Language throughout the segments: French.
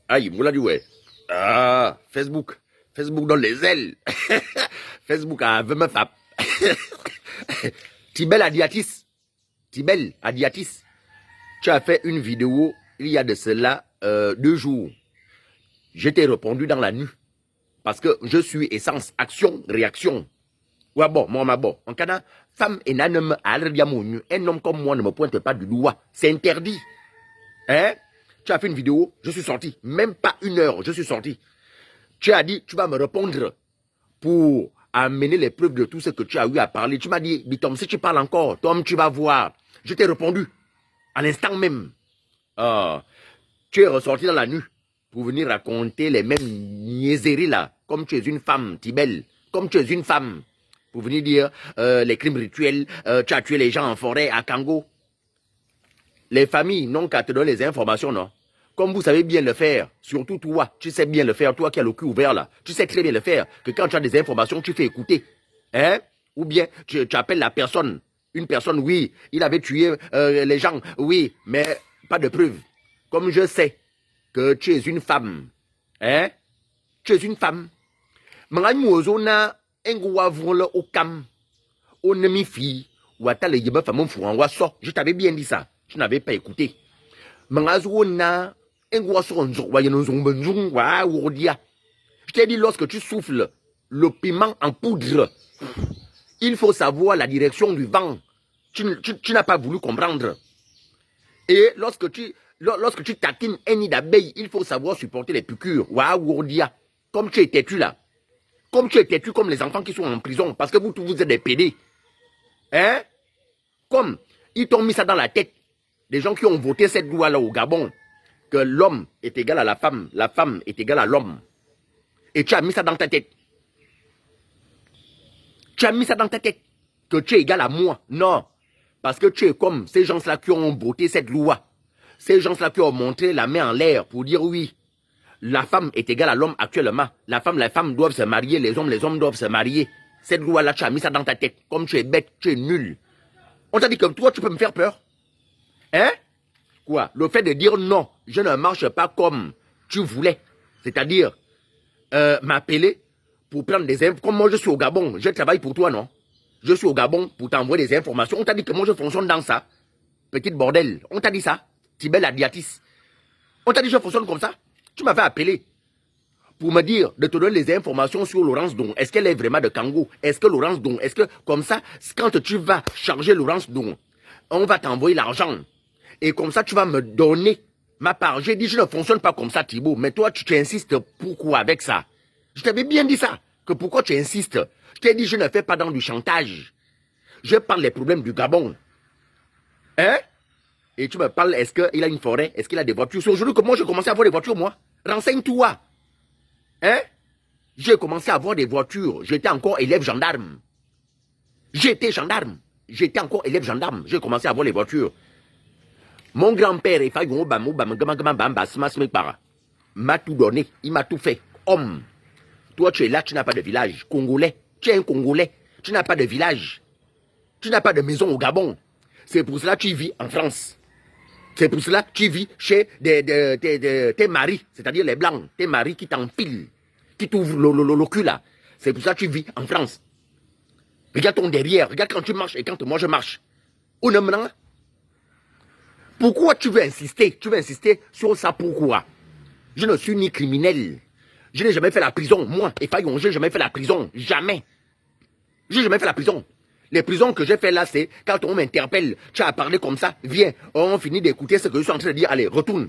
Aïe, vous l'a dit, ouais. Ah, Facebook. Facebook donne les ailes. Facebook a 20 meufs à... Tibel Adiatis. Tibel Adiatis. Tu as fait une vidéo, il y a de cela 2 jours. Je t'ai répondu dans la nuit. Parce que je suis essence, action, réaction. Ouais, bon, moi, ma bon. En Canada, femme et nanum, un homme comme moi ne me pointe pas du doigt. C'est interdit. Hein? Tu as fait une vidéo, je suis sorti. Même pas 1 heure, je suis sorti. Tu as dit, tu vas me répondre pour amener les preuves de tout ce que tu as eu à parler. Tu m'as dit, Tom, si tu parles encore, Tom, tu vas voir. Je t'ai répondu à l'instant même. Ah, tu es ressorti dans la nuit pour venir raconter les mêmes niaiseries là, comme tu es une femme, Tibel, comme tu es une femme, pour venir dire les crimes rituels, tu as tué les gens en forêt à Kango. Les familles n'ont qu'à te donner les informations, non? Comme vous savez bien le faire, surtout toi, tu sais bien le faire, toi qui as le cul ouvert là, tu sais très bien le faire, que quand tu as des informations, tu fais écouter. Hein? Ou bien tu appelles la personne, une personne, oui, il avait tué les gens, oui, mais pas de preuves. Comme je sais que tu es une femme, hein? Tu es une femme. Je t'avais bien dit ça. Tu n'avais pas écouté. Je t'ai dit, lorsque tu souffles le piment en poudre, il faut savoir la direction du vent. Tu n'as pas voulu comprendre. Et lorsque tu tatines un nid d'abeille, il faut savoir supporter les piqûres. Comme tu es têtu là. Comme tu es têtu comme les enfants qui sont en prison. Parce que vous êtes des pédés. Hein? Comme ils t'ont mis ça dans la tête. Les gens qui ont voté cette loi-là au Gabon, que l'homme est égal à la femme est égale à l'homme. Et tu as mis ça dans ta tête. Tu as mis ça dans ta tête. Que tu es égal à moi. Non. Parce que tu es comme ces gens-là qui ont voté cette loi. Ces gens-là qui ont montré la main en l'air pour dire oui. La femme est égale à l'homme actuellement. Les femmes doivent se marier. Les hommes doivent se marier. Cette loi-là, tu as mis ça dans ta tête. Comme tu es bête, tu es nul. On t'a dit que toi, tu peux me faire peur. Hein? Quoi? Le fait de dire non, je ne marche pas comme tu voulais. C'est-à-dire, m'appeler pour prendre des infos. Comme moi, je suis au Gabon, je travaille pour toi, non? Je suis au Gabon pour t'envoyer des informations. On t'a dit que moi, je fonctionne dans ça. Petite bordel. On t'a dit ça. Tibel Adiatis. On t'a dit que je fonctionne comme ça. Tu m'avais appelé pour me dire de te donner les informations sur Laurence Don. Est-ce qu'elle est vraiment de Kango? Est-ce que Laurence Don, est-ce que comme ça, quand tu vas charger Laurence Don, on va t'envoyer l'argent. Et comme ça, tu vas me donner ma part. J'ai dit, je ne fonctionne pas comme ça, Thibaut. Mais toi, tu insistes. Pourquoi avec ça? Je t'avais bien dit ça. Que pourquoi tu insistes? Je t'ai dit, je ne fais pas dans du chantage. Je parle des problèmes du Gabon. Hein? Et tu me parles, est-ce qu'il a une forêt? Est-ce qu'il a des voitures? C'est aujourd'hui que moi, j'ai commencé à avoir des voitures, moi. Renseigne-toi. Hein? J'ai commencé à avoir des voitures. J'étais encore élève gendarme. J'étais gendarme. J'étais encore élève gendarme. J'ai commencé à avoir les voitures. Mon grand-père, m'a tout donné. Il m'a tout fait. Homme. Toi, tu es là, tu n'as pas de village. Congolais. Tu es un Congolais. Tu n'as pas de village. Tu n'as pas de maison au Gabon. C'est pour cela que tu vis en France. C'est pour cela que tu vis chez tes maris, c'est-à-dire les blancs, tes maris qui t'enfilent, qui t'ouvrent le cul là. C'est pour ça que tu vis en France. Regarde ton derrière, regarde quand tu marches et quand moi je marche. Pourquoi tu veux insister? Tu veux insister sur ça, pourquoi? Je ne suis ni criminel. Je n'ai jamais fait la prison. Moi, et Fayon, je n'ai jamais fait la prison. Jamais. Je n'ai jamais fait la prison. Les prisons que j'ai fait là, c'est quand on m'interpelle, tu as parlé comme ça, viens, on finit d'écouter ce que je suis en train de dire, allez, retourne.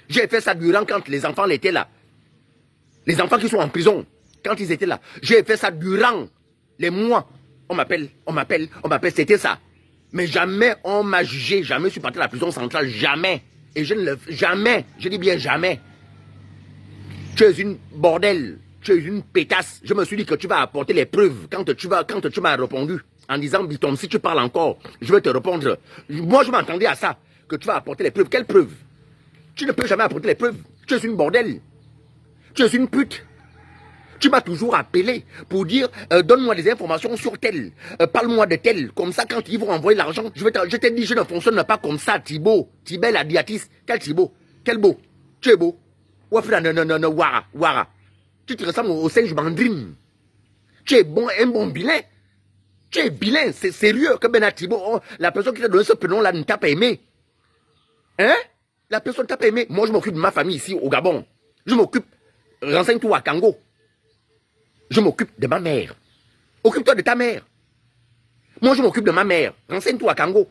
J'ai fait ça durant quand les enfants étaient là. Les enfants qui sont en prison, quand ils étaient là. J'ai fait ça durant les mois. On m'appelle, c'était ça. Mais jamais on m'a jugé, jamais je suis parti à la prison centrale, jamais. Et je ne le... Jamais, je dis bien jamais. Tu es une bordel, tu es une pétasse. Je me suis dit que tu vas apporter les preuves quand tu m'as répondu. En disant, Bitom, si tu parles encore, je vais te répondre. Moi, je m'attendais à ça, que tu vas apporter les preuves. Quelles preuves? Tu ne peux jamais apporter les preuves. Tu es une bordel. Tu es une pute. Tu m'as toujours appelé pour dire, donne-moi des informations sur tel. Parle-moi de tel. Comme ça, quand ils vont envoyer l'argent, je t'ai dit, je ne fonctionne pas comme ça, Thibaut. Tibel Adiatis. Quel Thibaut? Quel beau? Tu es beau. Wafra, non, Wara. Tu te ressembles au singe mandrine. Tu es bon, un bon bilan. Tu es bilan, c'est sérieux que Benatibo, oh, la personne qui t'a donné ce prénom-là ne t'a pas aimé. Hein? La personne t'a pas aimé. Moi, je m'occupe de ma famille ici au Gabon. Je m'occupe. Renseigne-toi à Kango. Je m'occupe de ma mère. Occupe-toi de ta mère. Moi, je m'occupe de ma mère. Renseigne-toi à Kango.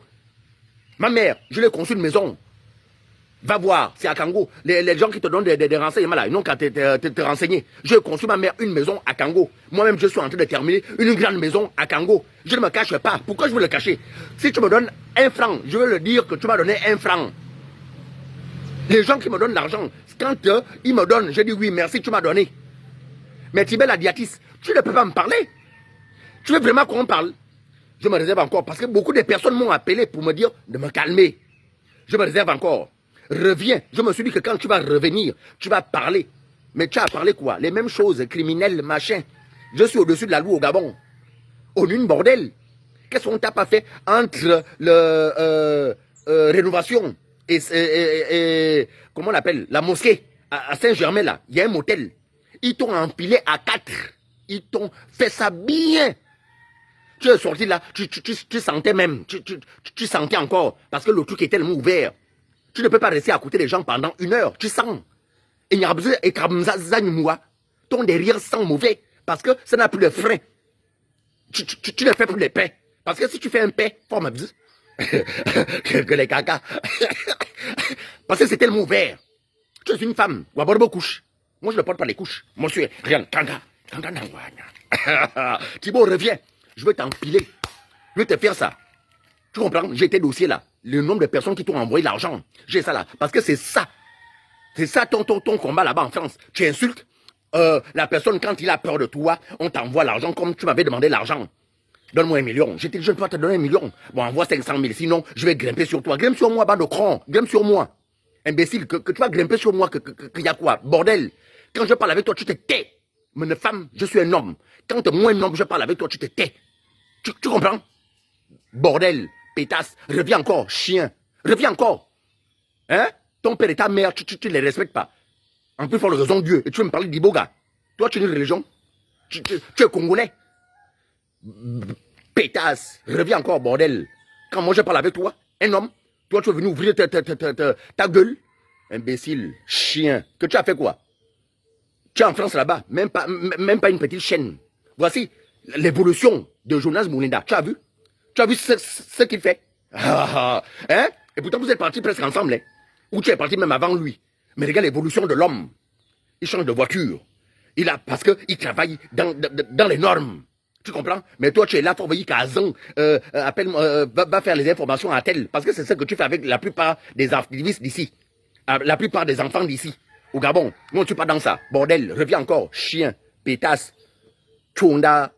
Ma mère, je l'ai conçue une maison. Va voir, c'est à Kango. Les gens qui te donnent des renseignements là, ils n'ont qu'à te renseigner. J'ai conçu ma mère une maison à Kango. Moi-même, je suis en train de terminer une grande maison à Kango. Je ne me cache pas. Pourquoi je veux le cacher? Si tu me donnes 1 franc, je veux le dire que tu m'as donné 1 franc. Les gens qui me donnent l'argent, quand ils me donnent, je dis oui, merci, tu m'as donné. Mais Tibet Diatis, tu ne peux pas me parler. Tu veux vraiment qu'on parle? Je me réserve encore parce que beaucoup de personnes m'ont appelé pour me dire de me calmer. Je me réserve encore. Reviens. Je me suis dit que quand tu vas revenir, tu vas parler. Mais tu as parlé quoi? Les mêmes choses, criminels, machin. Je suis au-dessus de la loi au Gabon. Au une bordel. Qu'est-ce qu'on t'a pas fait entre le rénovation et comment on l'appelle? La mosquée à Saint-Germain là. Il y a un motel. Ils t'ont empilé à 4. Ils t'ont fait ça bien. Tu es sorti là, tu sentais même, tu sentais encore, parce que le truc est tellement ouvert. Tu ne peux pas rester à côté des gens pendant 1 heure, tu sens. Et ton derrière sent mauvais, parce que ça n'a plus de frein. Tu ne fais plus les paix. Parce que si tu fais un paix, faut ma vie. que les caca. Parce que c'est tellement ouvert. Tu es une femme, ou à bord couche. Moi, je ne porte pas les couches. Monsieur, rien, kanga. Thibaut, reviens. Je veux t'empiler. Je veux te faire ça. Tu comprends? J'ai tes dossiers là. Le nombre de personnes qui t'ont envoyé l'argent. J'ai ça là. Parce que c'est ça. C'est ça ton combat là-bas en France. Tu insultes la personne quand il a peur de toi. On t'envoie l'argent comme tu m'avais demandé l'argent. Donne-moi 1 million. J'ai dit, je ne peux pas te donner 1 million. Bon, envoie 500 000. Sinon, je vais grimper sur toi. Grimpe sur moi, bas de cran. Grimpe sur moi. Imbécile, que tu vas grimper sur moi. Qu'il y a quoi? Bordel. Quand je parle avec toi, tu te tais. Mais une femme, je suis un homme. Quand moi, un homme, je parle avec toi, tu te tais. Tu comprends? Bordel, pétasse, reviens encore, chien. Reviens encore. Hein? Ton père et ta mère, tu ne les respectes pas. En plus, il faut le raison de Dieu. Et tu veux me parler d'Iboga. Toi, tu es une religion. Tu es congolais. Pétasse, reviens encore, bordel. Quand moi, je parle avec toi, un homme, toi, tu es venu ouvrir ta gueule. Imbécile, chien. Que tu as fait quoi? Tu es en France là-bas, même pas une petite chaîne. Voici l'évolution de Jonas Moulinda. Tu as vu? Tu as vu ce qu'il fait? Hein? Et pourtant, vous êtes partis presque ensemble. Hein? Ou tu es parti même avant lui. Mais regarde l'évolution de l'homme. Il change de voiture. Parce qu'il travaille dans les normes. Tu comprends? Mais toi, tu es là, faut envoyer Kazan, va faire les informations à tel. Parce que c'est ce que tu fais avec la plupart des activistes d'ici. La plupart des enfants d'ici. Au Gabon. Non, tu pas dans ça. Bordel, reviens encore. Chien, pétasse, tchonda.